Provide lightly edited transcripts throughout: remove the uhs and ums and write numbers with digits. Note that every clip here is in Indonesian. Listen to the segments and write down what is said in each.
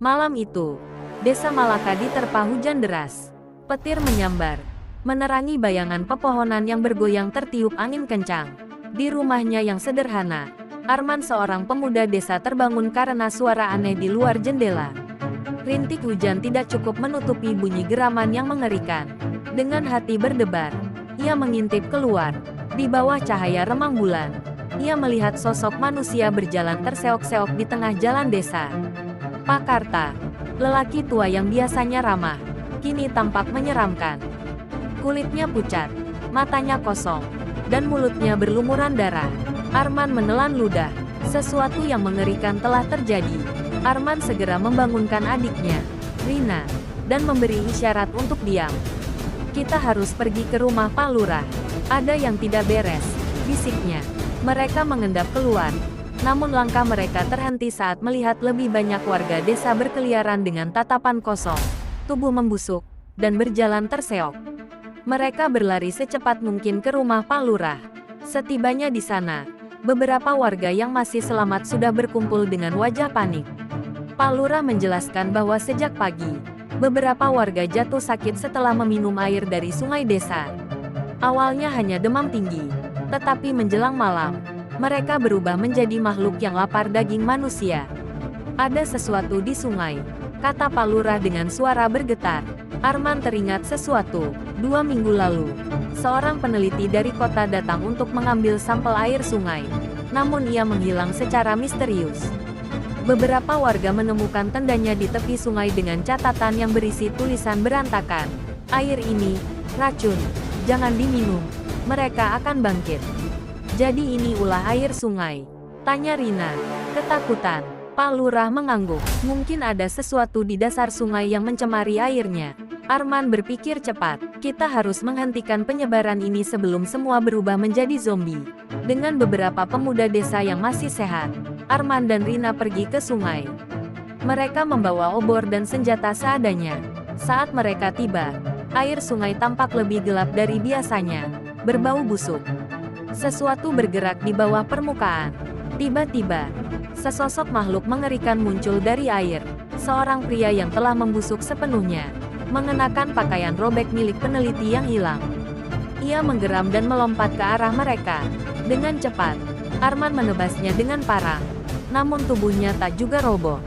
Malam itu, desa Malaka diterpa hujan deras. Petir menyambar, menerangi bayangan pepohonan yang bergoyang tertiup angin kencang. Di rumahnya yang sederhana, Arman, seorang pemuda desa, terbangun karena suara aneh di luar jendela. Rintik hujan tidak cukup menutupi bunyi geraman yang mengerikan. Dengan hati berdebar, ia mengintip keluar. Di bawah cahaya remang bulan, ia melihat sosok manusia berjalan terseok-seok di tengah jalan desa. Pak Karta, lelaki tua yang biasanya ramah, kini tampak menyeramkan. Kulitnya pucat, matanya kosong, dan mulutnya berlumuran darah. Arman menelan ludah. Sesuatu yang mengerikan telah terjadi. Arman segera membangunkan adiknya, Rina, dan memberi isyarat untuk diam. Kita harus pergi ke rumah Pak Lurah. Ada yang tidak beres, bisiknya. Mereka mengendap keluar. Namun langkah mereka terhenti saat melihat lebih banyak warga desa berkeliaran dengan tatapan kosong, tubuh membusuk, dan berjalan terseok. Mereka berlari secepat mungkin ke rumah Pak Lurah. Setibanya di sana, beberapa warga yang masih selamat sudah berkumpul dengan wajah panik. Pak Lurah menjelaskan bahwa sejak pagi, beberapa warga jatuh sakit setelah meminum air dari sungai desa. Awalnya hanya demam tinggi, tetapi menjelang malam, mereka berubah menjadi makhluk yang lapar daging manusia. Ada sesuatu di sungai, kata Pak Lurah dengan suara bergetar. Arman teringat sesuatu. 2 minggu lalu, seorang peneliti dari kota datang untuk mengambil sampel air sungai. Namun ia menghilang secara misterius. Beberapa warga menemukan tandanya di tepi sungai dengan catatan yang berisi tulisan berantakan. Air ini, racun, jangan diminum, mereka akan bangkit. Jadi ini ulah air sungai? Tanya Rina, ketakutan. Pak Lurah mengangguk. Mungkin ada sesuatu di dasar sungai yang mencemari airnya. Arman berpikir cepat. Kita harus menghentikan penyebaran ini sebelum semua berubah menjadi zombie. Dengan beberapa pemuda desa yang masih sehat, Arman dan Rina pergi ke sungai. Mereka membawa obor dan senjata seadanya. Saat mereka tiba, air sungai tampak lebih gelap dari biasanya, berbau busuk. Sesuatu bergerak di bawah permukaan. Tiba-tiba, sesosok makhluk mengerikan muncul dari air. Seorang pria yang telah membusuk sepenuhnya, mengenakan pakaian robek milik peneliti yang hilang. Ia menggeram dan melompat ke arah mereka. Dengan cepat, Arman menebasnya dengan parang. Namun tubuhnya tak juga roboh.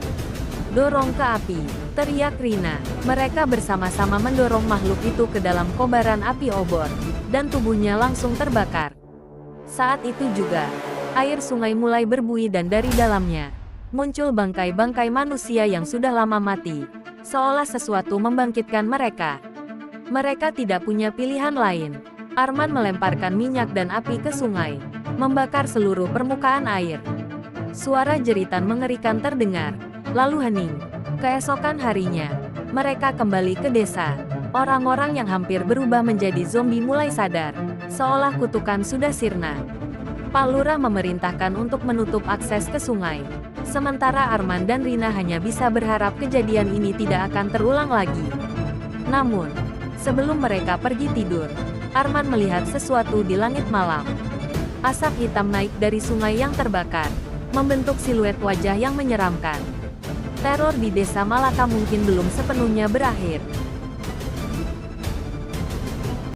Dorong ke api, teriak Rina. Mereka bersama-sama mendorong makhluk itu ke dalam kobaran api obor, dan tubuhnya langsung terbakar. Saat itu juga, air sungai mulai berbuih dan dari dalamnya muncul bangkai-bangkai manusia yang sudah lama mati, seolah sesuatu membangkitkan mereka. Mereka tidak punya pilihan lain. Arman melemparkan minyak dan api ke sungai, membakar seluruh permukaan air. Suara jeritan mengerikan terdengar, lalu hening. Keesokan harinya, mereka kembali ke desa. Orang-orang yang hampir berubah menjadi zombie mulai sadar, seolah kutukan sudah sirna. Pak Lurah memerintahkan untuk menutup akses ke sungai. Sementara Arman dan Rina hanya bisa berharap kejadian ini tidak akan terulang lagi. Namun, sebelum mereka pergi tidur, Arman melihat sesuatu di langit malam. Asap hitam naik dari sungai yang terbakar, membentuk siluet wajah yang menyeramkan. Teror di desa Malaka mungkin belum sepenuhnya berakhir.